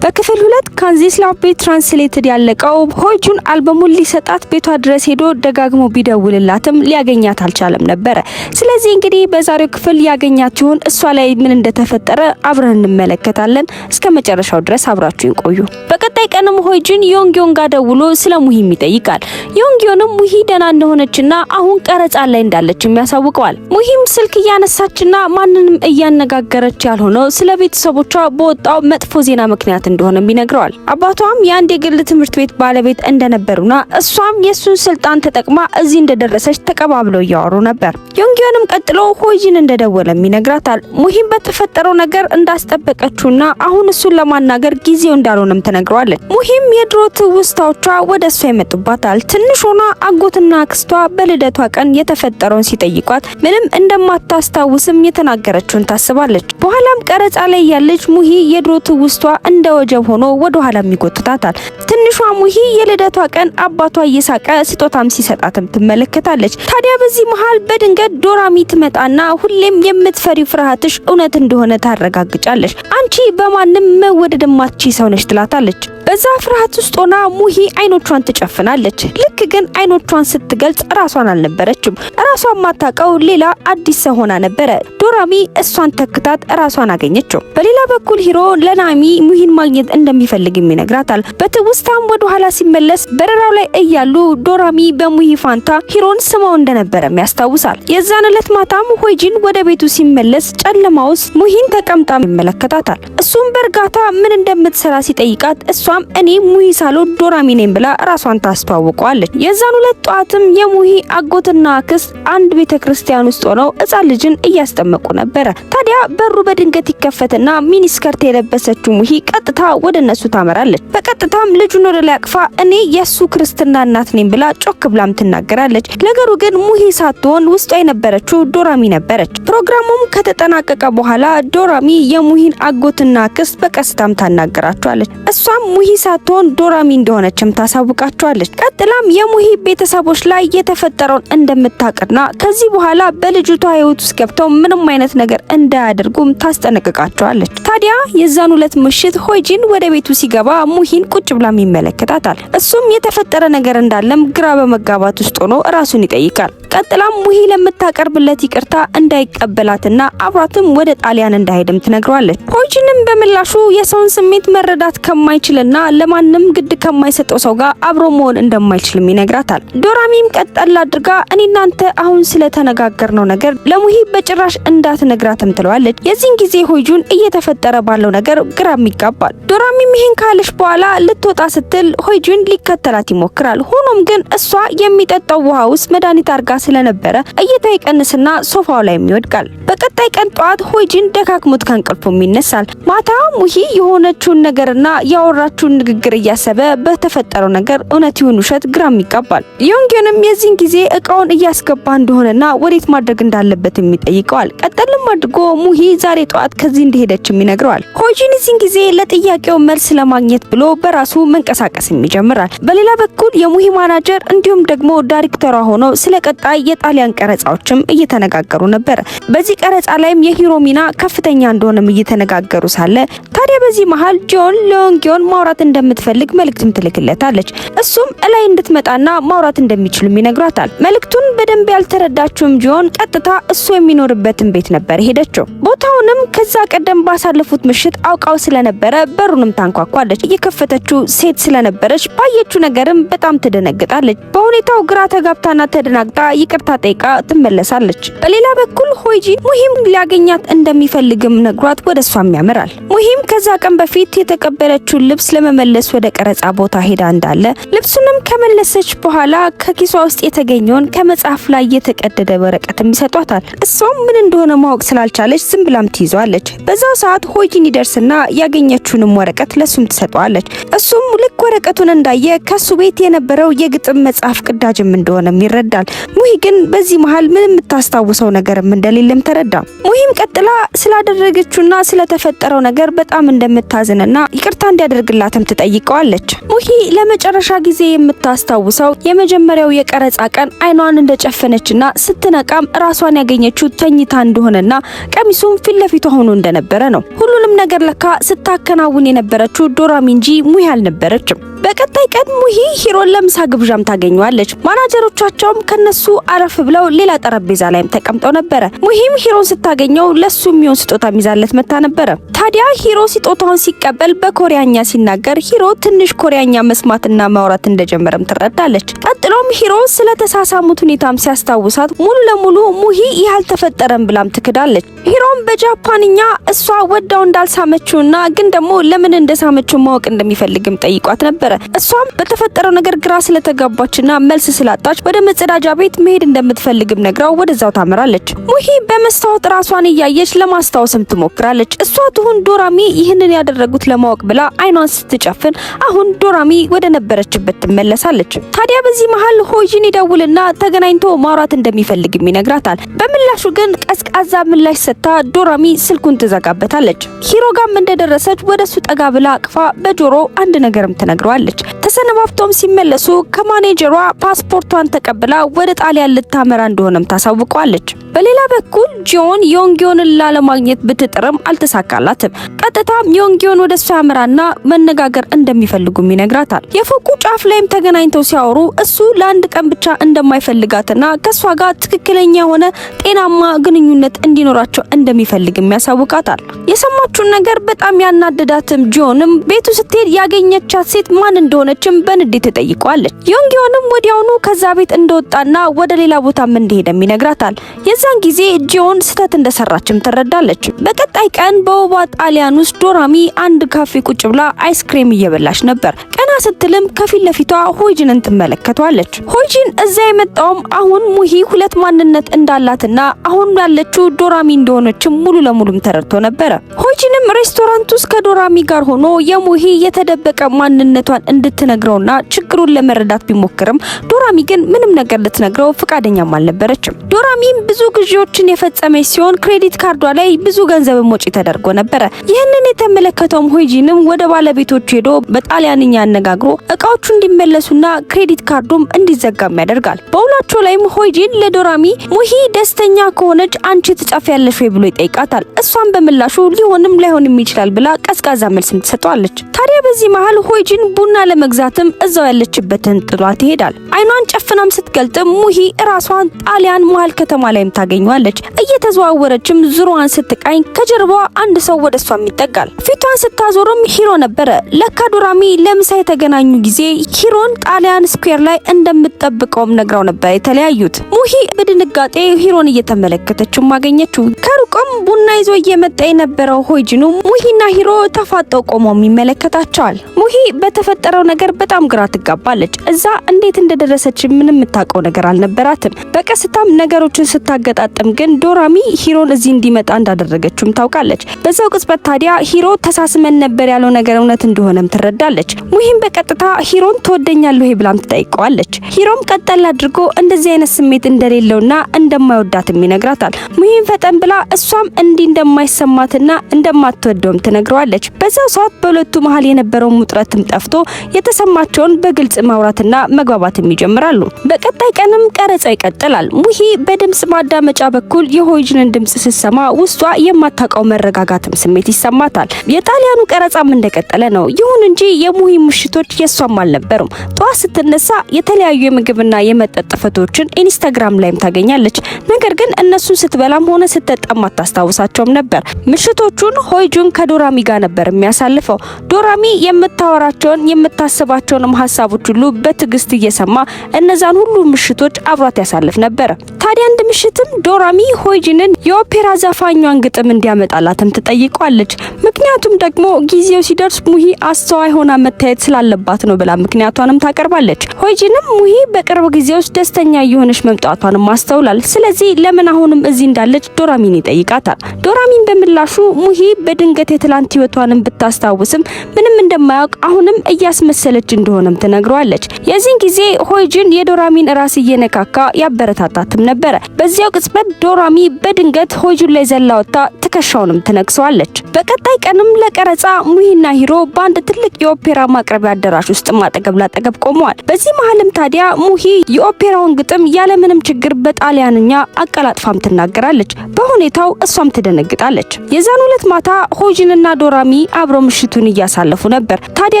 በክፍል 2 ካንዚስ ላቤ ትራንስሌትድ ያለቀው ሆይጁን አልበሙን ሊሰጣት ቤቷ ድረስ ሄዶ ደጋግሞ ቢደውልላትም ሊያገኛት አልቻለም ነበር። ስለዚህ እንግዲህ በዛሬው ክፍል ያገኛችሁን እሷ ላይ ምን እንደተፈጠረ አብረን እንመለከታለን። እስከ መጨረሻው ድረስ አብራችሁን ቆዩ። በቀጣይ ቀንም ሆይጁን ዮንግዮን ጋር ደውሎ ስለ ሙሂም ይጠይቃል። ዮንግዮንም ሙሂ ደህና እንደሆነችና አሁን ቀረጻ ላይ እንዳለችም ያሳውቀዋል። ሙሂም ስልክ እያነሳችና ማንንም እያነጋገረች ያልሆነው ስለ ቤተሰቦቿ በወጣው መጥፎ ዜና ምክንያት እንደሆነም ይነግረዋል። አባቷም የአንድ የግል ትምህርት ቤት ባለቤት እንደነበሩና እሷም የሱን ስልጣን ተጠቅማ እዚህ እንደደረሰች ተቀባብለው እያወሩ ነበር። ዮንግዮንም ቀጥሎ ሆይጂን እንደደወለም ይነግራታል። ሙሂም በተፈጠረው ነገር እንዳስጠበቀችውና አሁን እሱን ለማናገር ጊዜው እንዳልሆነም ተነግሯለች። ሙሂም የድሮ ትውስታዎቿ ወደ እሷ ይመጡባታል። ትንሽ ሆና አጎትና አክስቷ በልደቷ ቀን የተፈጠረውን ሲጠይቋት ምንም እንደማታስታውስም የተናገረችውን ታስባለች። በኋላም ቀረጻ ላይ ያለች ሙሂ የድሮ ትውስቷ እንደ ወጀብ ሆኖ ወደ ኋላ ይጎትታታል። ትንሿ ሙሂ የልደቷ ቀን አባቷ እየሳቀ ስጦታም ሲሰጣትም ትመለከታለች። ታዲያ በዚህ መሃል በድንገት ዶራሚ ትመጣና ሁሌም የምትፈሪ ፍርሃትሽ እውነት እንደሆነ ታረጋግጫለች። አንቺ በማንም መወደድ የማትችይ ሰው ነሽ ትላታለች። በዛ ፍርሃት ውስጥ ሆና ሙሂ አይኖቿን ትጨፍናለች። ልክ ግን አይኖቿን ስትገልጽ ራሷን አልነበረችም። ራሷን ማታቀው ሌላ አዲስ ሰው ሆና ነበረ። ዶራሚ እሷን ተክታት ራሷን አገኘችው። በሌላ በኩል ሂሮ ለናሚ ሙሂን ማግኘት እንደሚፈልግ ይነግራታል። በትውስታም ወደ ኋላ ሲመለስ በረራው ላይ እያሉ ዶራሚ በሙሂ ፋንታ ሂሮን ስመው እንደነበረም ያስታውሳል። የዛን ዕለት ማታም ሆይጂን ወደ ቤቱ ሲመለስ ጨለማ ውስጥ ሙሂን ተቀምጣ ይመለከታታል። እሱም በእርጋታ ምን እንደምትሰራ ሲጠይቃት እሷም እኔ ሙሂ ሳልሆን ዶራሚ ነኝ ብላ ራሷን ታስተዋውቀዋለች። የዛን ዕለት ጧትም የሙሂ አጎትና አክስት አንድ ቤተክርስቲያን ውስጥ ሆነው ሕፃን ልጅን እያስጠመቁ ነበር። ታዲያ በሩ በድንገት ይከፈትና ሚኒስከርት የለበሰችው ሙሂ ቀጥታ ወደ እነሱ ታመራለች። በቀጥታም ልጁን ወደ ላይ አቅፋ እኔ የሱ ክርስትና እናት ነኝ ብላ ጮክ ብላም ትናገራለች። ነገሩ ግን ሙሂ ሳትሆን ውስጧ የነበረችው ዶራሚ ነበረች። ፕሮግራሙም ከተጠናቀቀ በኋላ ዶራሚ የሙሂን አጎትና አክስት በቀስታም ታናገራቸዋለች። እሷም ሙሂ ሳትሆን ዶራሚ እንደሆነችም ታሳውቃቸዋለች። ቀጥላም የሙሂ ቤተሰቦች ላይ የተፈጠረውን እንደምታቅና ከዚህ በኋላ በልጅቷ ህይወት ውስጥ ገብተው ምንም አይነት ነገር እንዳያደርጉም ታስጠነቅቃቸዋለች። ታዲያ የዛን ዕለት ምሽት ሆይጂን ወደ ቤቱ ሲገባ ሙሂን ቁጭ ብላም ይመለከታታል። እሱም የተፈጠረ ነገር እንዳለም ግራ በመጋባት ውስጥ ሆኖ ራሱን ይጠይቃል። ቀጥላም ሙሂ ለምታቀርብለት ይቅርታ እንዳይቀበላትና አብራትም ወደ ጣሊያን እንዳይሄድም ትነግረዋለች። ሆይጂንም በምላሹ የሰውን ስሜት መረዳት ከማይችልና ለማንም ግድ ከማይሰጠው ሰው ጋር አብሮ መሆን እንደማይችልም ይነግራታል። ዶራሚም ቀጠል አድርጋ እኔ እናንተ አሁን ስለተነጋገርነው ነገር ለሙሂ በጭራሽ እንዳትነግራትም ትለዋለች። የዚህን ጊዜ ሆይጁን እየተፈጠረ ባለው ነገር ግራም ይጋባል። ዶራሚም ይሄን ካለች በኋላ ልትወጣ ስትል ሆይጁን ሊከተላት ይሞክራል። ሆኖም ግን እሷ የሚጠጣው ውሃ ውስጥ መድኃኒት አርጋ ስለነበረ እይታ ይቀንስና ሶፋው ላይ ይወድቃል። በቀጣይ ቀን ጧት ሆይጂን ደካክሞት ከእንቅልፉም ይነሳል። ማታ ሙሂ የሆነችውን ነገርና ያወራችውን ንግግር እያሰበ በተፈጠረው ነገር እውነት ይሁን ውሸት ግራም ይጋባል። ዮንግዮንም የዚህን ጊዜ እቃውን እያስገባ እንደሆነና ወዴት ማድረግ እንዳለበት ይጠይቀዋል። ቀጠልም አድርጎ ሙሂ ዛሬ ጧት ከዚህ እንደሄደችም ይነግረዋል። ሆይጂን የዚህን ጊዜ ለጥያቄው መልስ ለማግኘት ብሎ በራሱ መንቀሳቀስም ይጀምራል። በሌላ በኩል የሙሂ ማናጀር እንዲሁም ደግሞ ዳይሬክተሯ ሆነው ስለ ቀጣይ የጣሊያን ቀረጻዎችም እየተነጋገሩ ነበር። በዚህ ቀረጻ ላይም የሂሮ ሚና ከፍተኛ እንደሆነም እየተነጋገሩ ሳለ ታዲያ በዚህ መሃል ጆን ለዮንግዮን ማውራት እንደምትፈልግ መልእክትም ትልክለታለች። እሱም እላይ እንድትመጣና ማውራት እንደሚችልም ይነግራታል። መልእክቱን በደንብ ያልተረዳችውም ጆን ቀጥታ እሱ የሚኖርበትን ቤት ነበር ሄደችው። ቦታውንም ከዛ ቀደም ባሳለፉት ምሽት አውቃው ስለነበረ በሩንም ታንኳኳለች። እየከፈተችው ሴት ስለነበረች ባየችው ነገርም በጣም ትደነግጣለች። በሁኔታው ግራ ተጋብታና ተደናግጣ ይቅርታ ጠይቃ ትመለሳለች። በሌላ በኩል ሆይጂን ሙሂም ሊያገኛት እንደሚፈልግም ነግሯት ወደ እሷም ያመራል። ሙሂም ከዛ ቀን በፊት የተቀበለችውን ልብስ ለመመለስ ወደ ቀረጻ ቦታ ሄዳ እንዳለ ልብሱንም ከመለሰች በኋላ ከኪሷ ውስጥ የተገኘውን ከመጽሐፍ ላይ የተቀደደ ወረቀትም ይሰጧታል። እሷም ምን እንደሆነ ማወቅ ስላልቻለች ዝም ብላም ትይዟለች። በዛው ሰዓት ሆይጂን ይደርስና ያገኘችውንም ወረቀት ለሱም ትሰጠዋለች። እሱም ልክ ወረቀቱን እንዳየ ከሱ ቤት የነበረው የግጥም መጽሐፍ ቅዳጅም እንደሆነም ይረዳል። ሙሂ ግን በዚህ መሃል ምንም የምታስታውሰው ነገርም እንደሌለም ተረዳ። ሙሂም ቀጥላ ስላደረገችውና ስለተፈጠረው ነገር በጣም እንደምታዝንና ይቅርታ እንዲያደርግላትም ትጠይቀዋለች። ሙሂ ለመጨረሻ ጊዜ የምታስታውሰው የመጀመሪያው የቀረጻ ቀን አይኗን እንደጨፈነችና ስትነቃም ራሷን ያገኘችው ተኝታ እንደሆነና ቀሚሱም ፊት ለፊቷ ሆኖ እንደነበረ ነው። ሁሉንም ነገር ለካ ስታከናውን የነበረችው ዶራሚ እንጂ ሙሂ አልነበረችም። በቀጣይ ቀን ሙሂ ሂሮን ለምሳ ግብዣም ታገኘዋለች። ማናጀሮቻቸውም ከነሱ አረፍ ብለው ሌላ ጠረጴዛ ላይም ተቀምጠው ነበረ። ሙሂም ሂሮን ስታገኘው ለሱ የሚሆን ስጦታ ይዛለት መታ ነበረ። ታዲያ ሂሮ ስጦታውን ሲቀበል በኮሪያኛ ሲናገር ሂሮ ትንሽ ኮሪያኛ መስማትና ማውራት እንደጀመረም ትረዳለች። ቀጥሎም ሂሮ ስለተሳሳሙት ሁኔታም ሲያስታውሳት ሙሉ ለሙሉ ሙሂ ይህ አልተፈጠረም ብላም ትክዳለች። ሂሮም በጃፓንኛ እሷ ወዳው እንዳልሳመችውና ግን ደግሞ ለምን እንደሳመችው ማወቅ እንደሚፈልግም ጠይቋት ነበር። እሷም በተፈጠረው ነገር ግራ ስለተጋባችና መልስ ስላጣች ወደ መጸዳጃ ቤት መሄድ እንደምትፈልግም ነግራው ወደዛው ታመራለች። ሙሂ በመስታወት ራሷን እያየች ለማስታወስም ትሞክራለች። እሷ ትሁን ዶራሚ ይህንን ያደረጉት ለማወቅ ብላ አይኗን ስትጨፍን አሁን ዶራሚ ወደ ነበረችበት ትመለሳለች። ታዲያ በዚህ መሃል ሆጂን ይደውልና ተገናኝቶ ማውራት እንደሚፈልግም ይነግራታል። በምላሹ ግን ቀዝቃዛ ምላሽ ሰጥታ ዶራሚ ስልኩን ትዘጋበታለች። ሂሮ ጋም እንደደረሰች ወደሱ ጠጋ ብላ አቅፋ በጆሮ አንድ ነገርም ትነግረዋለች። ተሰነባብቶም ሲመለሱ ከማኔጀሯ ፓስፖርቷን ተቀብላ ወደ ጣሊያን ልታመራ እንደሆነም ታሳውቀዋለች። በሌላ በኩል ጂዮን ዮንጊዮንን ላለማግኘት ብትጥርም አልተሳካላትም። ቀጥታም ዮንጊዮን ወደሷ ያመራና መነጋገር እንደሚፈልጉም ይነግራታል። የፎቁ ጫፍ ላይም ተገናኝተው ሲያወሩ እሱ ለአንድ ቀን ብቻ እንደማይፈልጋትና ከሷ ጋር ትክክለኛ የሆነ ጤናማ ግንኙነት እንዲኖራቸው እንደሚፈልግም ያሳውቃታል። የሰማችውን ነገር በጣም ያናደዳትም ጂዮንም ቤቱ ስትሄድ ያገኘቻት ሴት ማን እንደሆነችም በንዴት ተጠይቋለች። ዮንጊዮንም ወዲያውኑ ከዛ ቤት እንደወጣና ወደ ሌላ ቦታም እንደሄደም ይነግራታል። የዛን ጊዜ ጂዮን ስህተት እንደሰራችም ትረዳለች። በቀጣይ ቀን በውባ ጣሊያን ውስጥ ዶራሚ አንድ ካፌ ቁጭ ብላ አይስክሬም እየበላች ነበር። ቀና ስትልም ከፊት ለፊቷ ሆጂንን ትመለከቷለች። ሆጂን እዛ የመጣውም አሁን ሙሂ ሁለት ማንነት እንዳላትና አሁን ያለችው ዶራሚ እንደሆነችም ሙሉ ለሙሉም ተረድቶ ነበረ። ሆጂንም ሬስቶራንት ውስጥ ከዶራሚ ጋር ሆኖ የሙሂ የተደበቀ ማንነቷን እንድትነግረውና ችግሩን ለመረዳት ቢሞክርም ዶራሚ ግን ምንም ነገር ልትነግረው ፈቃደኛም አልነበረችም። ዶራሚም ብዙ ግዢዎችን የፈጸመች ሲሆን ክሬዲት ካርዷ ላይ ብዙ ገንዘብ ወጪ ተደርጎ ነበረ። ይህንን የተመለከተው ሆጂንም ወደ ባለቤቶቹ ሄዶ በጣሊያንኛ አነጋግሮ እቃዎቹ እንዲመለሱና ክሬዲት ካርዱም እንዲዘጋም ያደርጋል። በውላቸው ላይም ሆጂን ለዶራሚ ሙሂ ደስተኛ ከሆነች አንቺ ትጻፊያለሽ ወይ ብሎ ይጠይቃታል። እሷም በምላሹ ሊሆንም ላይሆንም ይችላል ብላ ቀዝቃዛ መልስም ትሰጠዋለች። ታዲያ በዚህ መሃል ሆጂን ቡና ለመግዛትም እዛው ያለችበትን ጥሏት ይሄዳል። አይኗን ጨፍናም ስትገልጥም ሙሂ ራሷን ጣሊያን መሃል ከተማ ላይም ታገኘዋለች። እየተዘዋወረችም ዙሯን ስትቃኝ ከጀርባዋ አንድ ሰው ወደሷም ይጠጋል። ፊቷን ስታዞርም ሂሮ ነበረ። ለካ ዶራሚ ለምሳ የተገናኙ ጊዜ ሂሮን ጣሊያን ስኩዌር ላይ እንደምትጠብቀውም ነግራው ነበር የተለያዩት። ሙሂ በድንጋጤ ሂሮን እየተመለከተችው ማገኘችው። ከሩቅም ቡና ይዞ እየመጣ የነበረው ሆጂኑ ሙሂና ሂሮ ተፋጠው ቆመው ይመለከታቸዋል። ሙሂ በተፈጠረው ነገር በጣም ግራ ትጋባለች። እዛ እንዴት እንደደረሰች ምንም የምታውቀው ነገር አልነበራትም። በቀስታም ነገሮችን ስታገጣጥም ግን ዶራሚ ሂሮን እዚህ እንዲመጣ እንዳደረገችውም ታውቃለች። በዛው ቅጽበት ታዲያ ሂሮ ተሳስመን ነበር ያለው ነገር እውነት እንደሆነም ትረዳለች። ሙሂም በቀጥታ ሂሮን ትወደኛለህ ወይ ብላም ትጠይቀዋለች። ሂሮም ቀጠል አድርጎ እንደዚህ አይነት ስሜት እንደሌለውና እንደማይወዳትም ይነግራታል። ሙሂም ፈጠን ብላ እሷም እንዲህ እንደማይሰማትና እንደማትወደውም ትነግረዋለች። በዛው ሰዓት በሁለቱ መሃል የነበረው ውጥረትም ጠፍቶ የተሰማቸውን በግልጽ ማውራትና መግባባትም ይጀምራሉ። በቀጣይ ቀንም ቀረጻው ይቀጥላል። ሙሂ በድምጽ ማዳመጫ በኩል የሆጂንን ድምጽ ስትሰማ ውስጧ የማታውቀው መረጋጋትም ስሜት ይሰማታል። የጣሊያኑ ቀረጻም እንደቀጠለ ነው። ይሁን እንጂ የሙሂ ምሽቶች የሷም አልነበሩም። ጠዋት ስትነሳ የተለያዩ የምግብና የመጠጥ ፎቶዎችን ኢንስታግራም ላይም ታገኛለች። ነገር ግን እነሱን ስትበላም ሆነ ስትጠጣም አታስታውሳቸውም ነበር። ምሽቶቹን ሆጂን ከዶራሚ ጋር ነበር የሚያሳልፈው። ዶራሚ የምታወራቸውን የምታስባቸውንም ሀሳቦች ሁሉ በትዕግስት እየሰማ እነዛን ሁሉ ምሽቶች አብሯት ያሳልፍ ነበር። ታዲያ አንድ ምሽትም ዶራሚ ሆጂንን የኦፔራ ዘፋኟን ግጥም እንዲያመጣላትም ትጠይቀዋለች። ምክንያቱም ደግሞ ጊዜው ሲደርስ ሙሂ አስተዋይ ሆና መታየት ስላለባት ነው ብላ ምክንያቷንም ታቀርባለች። ሆጂንም ሙሂ በቅርብ ጊዜ ውስጥ ደስተኛ እየሆነች መምጣቷንም ማስተውላል። ስለዚህ ለምን አሁንም እዚህ እንዳለች ዶራሚን ይጠይቃታል። ዶራሚን በምላሹ ሙሂ በድንገት የትላንት ህይወቷንም ብታስታውስም ምንም እንደማያውቅ አሁንም እያስመሰለች እንደሆነም ትነግረዋለች። የዚህን ጊዜ ሆይጁን የዶራሚን ራስ እየነካካ ያበረታታትም ነበር። በዚያው ቅጽበት ዶራሚ በድንገት ሆይጁን ላይ ዘላ ወጣ ትከሻውንም ትነክሰዋለች። በቀጣይ ቀንም ለቀረጻ ሙሂና ሂሮ በአንድ ትልቅ የኦፔራ ማቅረቢያ አዳራሽ ውስጥ ማጠገብ ላጠገብ ቆመዋል። በዚህ መሀልም ታዲያ ሙሂ የኦፔራውን ግጥም ያለምንም ችግር በጣሊያንኛ አቀላጥፋም ትናገራለች። በሁኔታው እሷም ትደነግጣለች። የዛን ዕለት ማታ ሆይጁንና ዶራሚ አብረው ምሽቱን እያሳለፉ ነበር። ታዲያ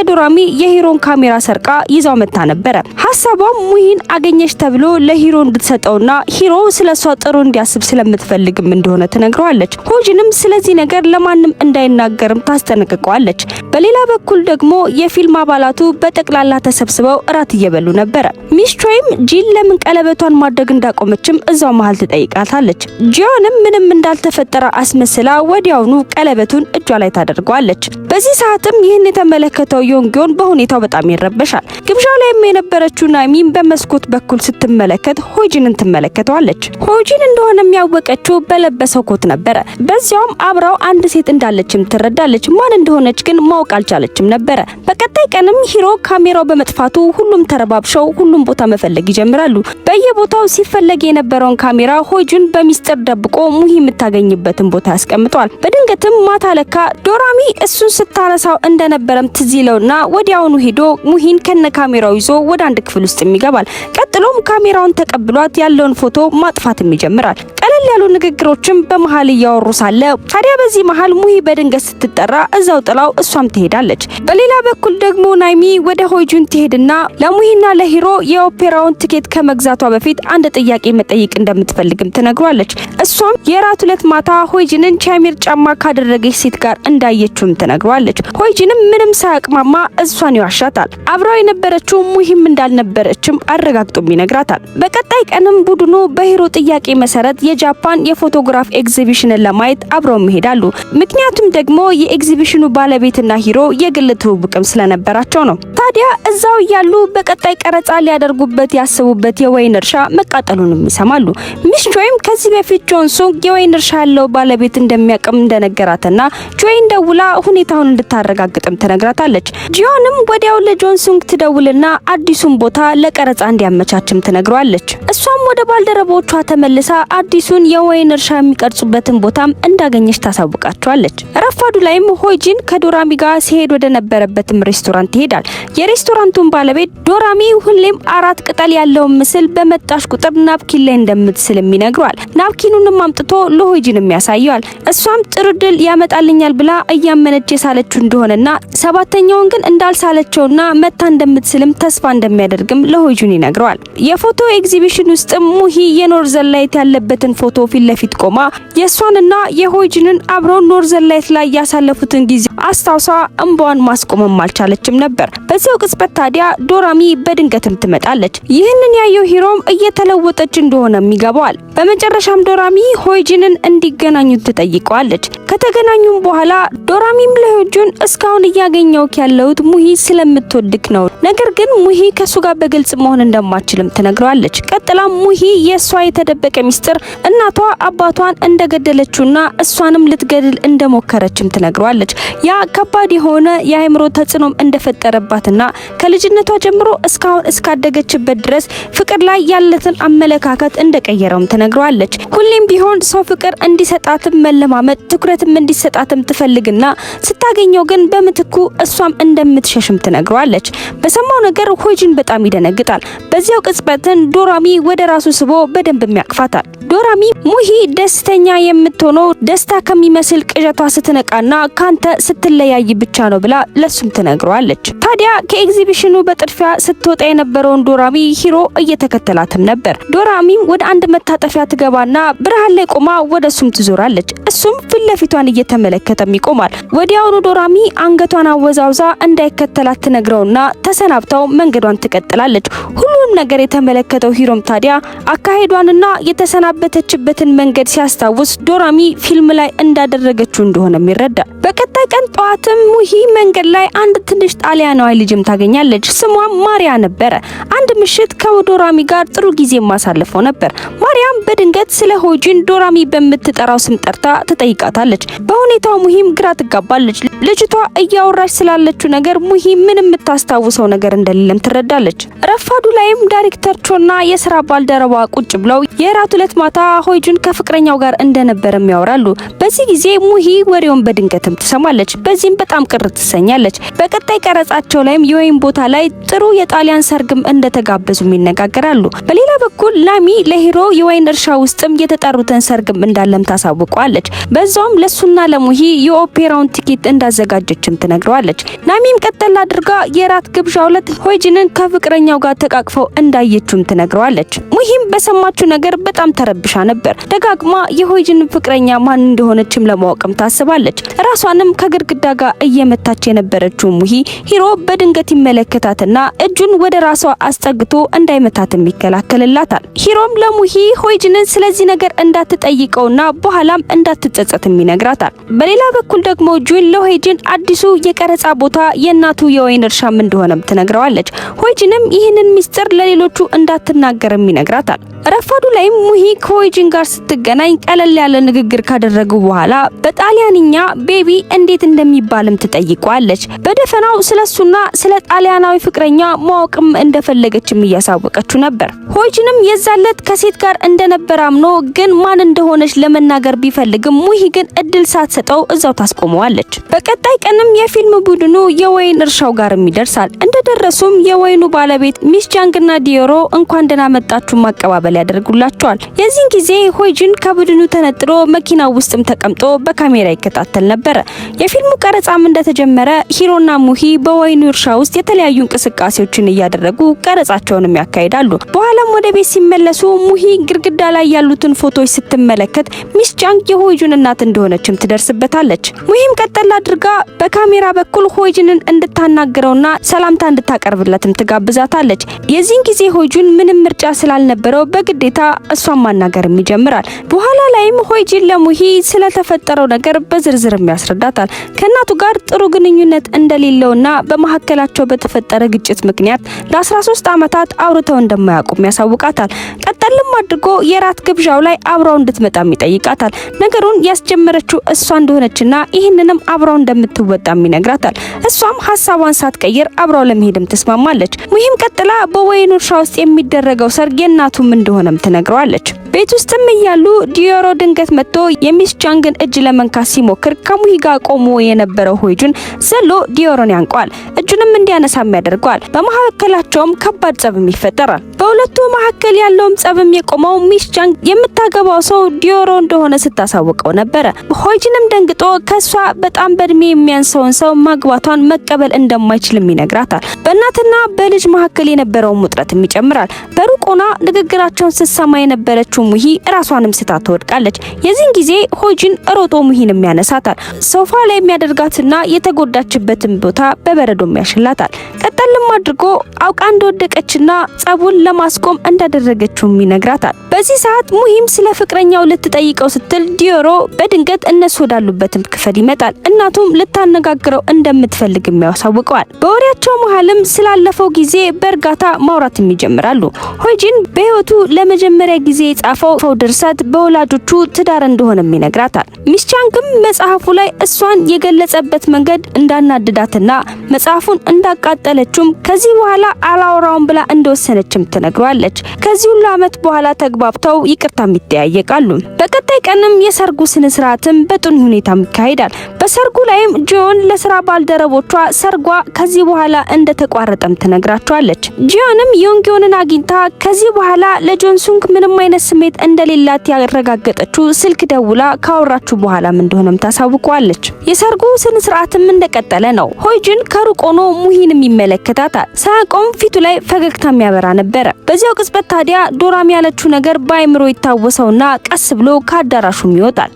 ዶራሚ የሂሮን ካሜራ ሰርቃ ይዛው መታ ነበር። ሐሳቧም ሙሂን አገኘች ተብሎ ለሂሮ እንድትሰጠውና ሂሮ ስለሷ ጥሩ እንዲያስብ ስለምትፈልግም እንደሆነ ትነግረዋለች። ሆይጁንም ስለዚህ ነገር ለማንም እንዳይናገርም ታስጠነቅቀዋለች። በሌላ በኩል ደግሞ የፊልም አባላቱ በጠቅላላ ተሰብስበው እራት እየበሉ ነበር። ሚስቾይም ጂን ለምን ቀለበቷን ማድረግ እንዳቆመችም እዛው መሃል ትጠይቃታለች። ጂዮንም ምንም እንዳልተፈጠረ አስመስላ ወዲያውኑ ቀለበቱን እጇ ላይ ታደርገዋለች። በዚህ ሰዓትም ይህን የተመለከተው ዮንጊዮን በሁኔታው በጣም ይረበሻል። ግብዣው ላይም የነበረችው ናሚን በመስኮት በኩል ስትመለከት ሆይጁንን ትመለከተዋለች። ሆይጁን እንደሆነ የሚያወቀችው በለበሰው ኮት ነበር። በዚያውም አብራው አንድ ሴት እንዳለችም ትረዳለች። ማን እንደሆነች ግን ማወቅ አልቻለችም ነበር። በቀጣይ ቀንም ሂሮ ካሜራው በመጥፋቱ ሁሉም ተረባብሸው ሁሉም ቦታ መፈለግ ይጀምራሉ። በየቦታው ሲፈለግ የነበረውን ካሜራ ሆይጁን በሚስጥር ደብቆ ሙሂ የምታገኝበትን ቦታ ያስቀምጧል። በድንገትም ማታ ለካ ዶራሚ እሱን ስታነሳው እንደነበረም ትዝ ይለውና ወዲያውኑ ሄዶ ሙሂን ከነ ካሜራው ይዞ ወደ አንድ ክፍል ውስጥ ይገባል። ቀጥሎም ካሜራውን ተቀብሏት ያለውን ፎቶ ማጥፋትም ይጀምራል። ቀለል ያሉ ንግግሮችም በመሃል እያወሩ ሳለ ታዲያ በዚህ መሃል ሙሂ በድንገት ስትጠራ እዛው ጥላው እሷም ትሄዳለች። በሌላ በኩል ደግሞ ናይሚ ወደ ሆይጁን ትሄድና ለሙሂና ለሂሮ የኦፔራውን ትኬት ከመግዛቷ በፊት አንድ ጥያቄ መጠየቅ እንደምትፈልግም ትነግሯለች። እሷም የራት ዕለት ማታ ሆይጁንን ቻሚር ጫማ ካደረገች ሴት ጋር እንዳየችውም ትነግሯለች። ሆይጁንም ምንም ሳያቅማማ እሷን ይዋሻታል። አብራው የነበረችው ሙሂም እንዳልነበረችም አረጋግጦም ይነግራታል። በቀጣይ ቀንም ቡድኑ በሂሮ ጥያቄ መሰረት የጃፓን የፎቶግራፍ ኤግዚቢሽንን ለማየት አብረው ይሄዳሉ። ምክንያቱም ደግሞ የኤግዚቢሽኑ ባለቤትና ሂሮ የግል ትውውቅም ስለነበራቸው ነው። ታዲያ እዛው ያሉ በቀጣይ ቀረጻ ሊያደርጉበት ያሰቡበት የወይን እርሻ መቃጠሉንም ይሰማሉ። ሚስቾይም ከዚህ በፊት ጆንሶንግ የወይን እርሻ ያለው ባለቤት እንደሚያቀም እንደነገራትና ጆይን ደውላ ሁኔታውን እንድታረጋግጥም ትነግራታለች። ጂዮንም ወዲያው ለጆንሶንግ ትደውልና አዲሱን ቦታ ለቀረጻ እንዲያመቻችም ትነግረዋለች። እሷም ወደ ባልደረቦቿ ተመልሳ አዲሱን የወይን እርሻ የሚቀርጹበትን ቦታም እንዳገኘች ታሳውቃቸዋለች። ረፋዱ ላይም ሆይጁን ከዶራሚ ጋር ሲሄድ ወደ ነበረበትም ሬስቶራንት ይሄዳል። የሬስቶራንቱን ባለቤት ዶራሚ ሁሌም 4 ቅጠል ያለውን ምስል በመጣሽ ቁጥር ናፕኪን ላይ እንደምትስልም ይነግረዋል። ናፕኪኑንም አምጥቶ ለሆይጁንም ያሳየዋል። እሷም ጥሩ ድል ያመጣልኛል ብላ እያመነች የሳለችው እንደሆነና ሰባተኛውን ግን እንዳልሳለችውና መታ እንደምትስልም ተስፋ እንደሚያደርግም ለሆይጁን ይነግረዋል። የፎቶ ኤግዚቢሽን ውስጥ ሙሂ የኖርዘርን ላይት ያለበትን ፎቶ ፊት ለፊት ቆማ የሷንና የሆይጁንን አብረው ኖርዘርን ላይት ላይ ያሳለፉትን ጊዜ አስታውሳ እንባዋን ማስቆምም አልቻለችም ነበር። በዚያው ቅጽበት ታዲያ ዶራሚ በድንገትም ትመጣለች። ይህንን ያየው ሂሮም እየተለወጠች እንደሆነም ይገባዋል። በመጨረሻም ዶራሚ ሆይጁንን እንዲገናኙ ትጠይቀዋለች። ከተገናኙም በኋላ ዶራሚም ለሆይጁን እስካሁን እያገኘውክ ያለሁት ሙሂ ስለምትወድክ ነው፣ ነገር ግን ሙሂ ከሱ ጋር በግልጽ መሆን እንደማትችልም ትነግረዋለች። ቀጥላም ሙሂ የሷ የተደበቀ ሚስጥር እናቷ አባቷን እንደገደለችውና እሷንም ልትገድል እንደሞከረችም ትነግረዋለች። ያ ከባድ የሆነ የአእምሮ ተጽዕኖም እንደፈጠረባትና ከልጅነቷ ጀምሮ እስካሁን እስካደገችበት ድረስ ፍቅር ላይ ያለትን አመለካከት እንደቀየረውም ትነግረዋለች። ሁሌም ቢሆን ሰው ፍቅር እንዲሰጣትም መለማመጥ ትኩረትም እንዲሰጣትም ትፈልግና ስታገኘው ግን በምትኩ እሷም እንደምትሸሽም ትነግረዋለች። በሰማው ነገር ሆይጁን በጣም ይደነግጣል። በዚያው ቅጽበትን ዶራሚ ወደ ራሱ ስቦ በደንብ ያቅፋታል። ዶራሚ ሙሂ ደስተኛ የምትሆነው ደስታ ከሚመስል ቅዠቷ ስትነቃና ካንተ ስትለያይ ብቻ ነው ብላ ለሱም ትነግረዋለች። ታዲያ ከኤግዚቢሽኑ በጥድፊያ ስትወጣ የነበረውን ዶራሚ ሂሮ እየተከተላትም ነበር። ዶራሚም ወደ አንድ መታጠፊያ ትገባና ብርሃን ላይ ቆማ ወደሱም ትዞራለች። እሱም ፊት ለፊቷን እየተመለከተም ይቆማል። ወዲያውኑ ዶራሚ አንገቷን አወዛውዛ እንዳይከተላት ትነግረውና ተሰናብተው መንገዷን ትቀጥላለች። ሁሉም ነገር የተመለከተው ሂሮም ታዲያ አካሄዷንና የተሰናበ የሰነበተችበትን መንገድ ሲያስታውስ ዶራሚ ፊልም ላይ እንዳደረገችው እንደሆነም ይረዳል። በቀጣይ ቀን ጠዋትም ሙሂ መንገድ ላይ አንድ ትንሽ ጣሊያናዊ ልጅም ታገኛለች። ስሟም ማሪያ ነበረ። አንድ ምሽት ከዶራሚ ጋር ጥሩ ጊዜ ማሳልፈው ነበር። ማሪያም በድንገት ስለ ሆጂን ዶራሚ በምትጠራው ስም ጠርታ ትጠይቃታለች። በሁኔታው ሙሂም ግራ ትጋባለች። ልጅቷ እያወራች ስላለችው ነገር ሙሂ ምንም የምታስታውሰው ነገር እንደሌለም ትረዳለች። ረፋዱ ላይም ዳይሬክተር ቾና የስራ ባልደረባ ቁጭ ብለው የራት ዕለት ማታ ሆጂን ከፍቅረኛው ጋር እንደነበረም ያወራሉ። በዚህ ጊዜ ሙሂ ወሬውን በድንገትም ትሰማለች። በዚህም በጣም ቅር ትሰኛለች። በቀጣይ ቀረጻቸው ላይም የወይን ቦታ ላይ ጥሩ የጣሊያን ሰርግም እንደተጋበዙም ይነጋገራሉ። በሌላ በኩል ላሚ ለሂሮ የወይን እርሻ ውስጥም የተጠሩትን ሰርግም እንዳለም ታሳውቀዋለች። በዛውም ለሱና ለሙሂ የኦፔራውን ቲኬት እንዳዘጋጀችም ትነግረዋለች። ናሚም ቀጠል አድርጋ የራት ግብዣው ዕለት ሆጂንን ከፍቅረኛው ጋር ተቃቅፈው እንዳየችም ትነግረዋለች። ሙሂም በሰማችው ነገር በጣም ተረብሻ ነበር። ደጋግማ የሆጂን ፍቅረኛ ማን እንደሆነችም ለማወቅም ታስባለች። ራሷንም ከግድግዳ ጋር እየመታች የነበረችው ሙሂ ሂሮ በድንገት ይመለከታትና እጁን ወደ ራሷ አስጠግቶ እንዳይመታትም ይከላከልላታል። ሂሮም ለሙሂ ሆጂንን ስለዚህ ነገር እንዳትጠይቀውና በኋላም እንዳትጸጸትም ይነግራታል። በሌላ በኩል ደግሞ ጁን ለሆጂን አዲሱ የቀረጻ ቦታ የእናቱ የወይን እርሻም እንደሆነም ትነግረዋለች። ሆጂንም ይህንን ሚስጥር ለሌሎቹ እንዳትናገርም ይነግራታል። ረፋዱ ላይም ሙሂ ከሆጂን ጋር ስትገናኝ ቀለል ያለ ንግግር ካደረጉ በኋላ በጣሊያንኛ ቤቢ እንዴት እንደሚባልም ትጠይቀዋለች። በደፈናው ስለሱና ስለ ጣሊያናዊ ፍቅረኛ ማወቅም እንደፈለገችም እያሳወቀችው ነበር። ሆጂንም የዛለት ከሴት ጋር እንደነበር አምኖ ግን ማን እንደሆነች ለመናገር ቢፈልግም ሙሂ ግን እድል ሳትሰጠው እዛው ታስቆመዋለች። በቀጣይ ቀንም የፊልም ቡድኑ የወይን እርሻው ጋርም ይደርሳል። እንደደረሱም የወይኑ ባለቤት ሚስ ጃንግና ዲዮሮ እንኳን ደህና መጣችሁ ማቀባበል ያደርጉላቸዋል። የዚህን ጊዜ ሆጂን ከቡድኑ ተነጥሎ መኪና ውስጥም ተቀምጦ በካሜራ ይከታተል ነበር። የፊልሙ ቀረጻም እንደተጀመረ ሂሮና ሙሂ በወይኑ እርሻ ውስጥ የተለያዩ እንቅስቃሴዎችን እያደረጉ ቀረጻቸውንም ያካሂዳሉ። በኋላም ወደ ቤት ሲመለሱ ሙሂ ግድግዳ ላይ ያሉትን ፎቶዎች ስትመለከት ሚስ ጃንግ የሆጂን እናት እንደሆነችም ትደርስበታለች። ሙሂም ቀጠል አድርጋ በካሜራ በኩል ሆጂንን እንድታናግረውና ሰላምታ እንድታቀርብለትም ትጋብዛታለች። የዚህን ጊዜ ሆጂን ምንም ምርጫ ስላልነበረው በግዴታ እሷን ማናገርም ይጀምራል። በኋላ ላይም ሆጂን ለሙሂ ስለተፈጠረው ነገር በዝርዝርም ያስረዳታል። ከእናቱ ጋር ጥሩ ግንኙነት እንደሌለውና በመሐከላቸው በተፈጠረ ግጭት ምክንያት ለ13 ዓመታት አውርተው እንደማያውቁም ያሳውቃታል። ቀጠልም አድርጎ የራት ግብዣው ላይ አብራው እንድትመጣም ይጠይቃታል። ነገሩን ያስጀመረችው እሷ እንደሆነችና ይህንንም አብራው እንደምትወጣም ይነግራታል። እሷም ሐሳቧን ሳትቀይር አብራው ለመሄድም ትስማማለች። ሙሂም ቀጥላ በወይኑ እርሻ ውስጥ የሚደረገው ሰርግ የእናቱም እንደሆነም ትነግረዋለች። ቤት ውስጥም እያሉ ዲዮሮ ድንገት መጥቶ የሚስ ጃንግን እጅ ለመንካት ሲሞክር ከሙሂ ጋር ቆሞ የነበረው ሆጂን ዘሎ ዲዮሮን ያንቀዋል። እጁንም እንዲያነሳም ያደርገዋል። በመሐከላቸውም ከባድ ጸብም ይፈጠራል። በሁለቱ መሐከል ያለውም ጸብም የቆመው ሚስ ጃንግ የምታገባው ሰው ዲዮሮ እንደሆነ ስታሳውቀው ነበር። ሆጂንም ደንግጦ ከሷ በጣም በእድሜ የሚያንሰውን ሰው ማግባቷን መቀበል እንደማይችልም ይነግራታል። በእናትና በልጅ መሐከል የነበረውን ውጥረትም ይጨምራል። በሩቅ ሆና ንግግራቸውን ስትሰማ የነበረችው ሙሂ ራሷንም ስታ ትወድቃለች። የዚህን ጊዜ ሆጂን ሮጦ ሙሂንም ያነሳታል። ሶፋ ላይ የሚያደርጋትና የተጎዳችበትን ቦታ በበረዶም ያሽላታል። ቀጠልም አድርጎ አውቃ እንደወደቀችና ጸቡን ለማስቆም እንዳደረገችውም ይነግራታል። በዚህ ሰዓት ሙሂም ስለ ፍቅረኛው ልትጠይቀው ስትል ዲዮሮ በድንገት እነሱ ወዳሉበትም ክፍል ይመጣል። እናቱም ልታነጋግረው እንደምትፈልግም ያሳውቀዋል። በወሬያቸው መሀልም ስላለፈው ጊዜ በእርጋታ ማውራትም ይጀምራሉ። ሆጂን በህይወቱ ለመጀመሪያ ጊዜ የጻፈው ድርሰት በወላጆቹ ትዳር እንደሆነም ይነግራታል። ሚስ ጃንግም መጽሐፉ ላይ እሷን የገለጸበት መንገድ እንዳናድዳትና መጽሐፉን እንዳቃጠለችም ከዚህ በኋላ አላወራውም ብላ እንደወሰነችም ትነግረዋለች። ከዚህ ሁሉ ዓመት በኋላ ተግባብተው ይቅርታም ይጠያየቃሉ። በቀጣይ ቀንም የሰርጉ ስነ ስርዓትም በጥሩ ሁኔታም ይካሄዳል። በሰርጉ ላይም ጂዮን ለስራ ባልደረቦቿ ሰርጓ ከዚህ በኋላ እንደተቋረጠም ትነግራቸዋለች። ጂዮንም ዮንግዮንን አግኝታ ከዚህ በኋላ ለጆንሱንግ ምንም አይነት ስሜት እንደሌላት ያረጋገጠችው ስልክ ደውላ ካወራችሁ በኋላም እንደሆነም ታሳውቀዋለች። የሰርጉ ስነ ስርዓትም እንደቀጠለ ነው። ሆጂን ከሩቅ ሆኖ ሙሂንም ይመለከታታል። ሳያቆም ፊቱ ላይ ፈገግታ የሚያበራ ነበረ። በዚያው ቅጽበት ታዲያ ዶራሚ ያለችው ነገር በአይምሮ ይታወሰውና ቀስ ብሎ ከአዳራሹም ይወጣል።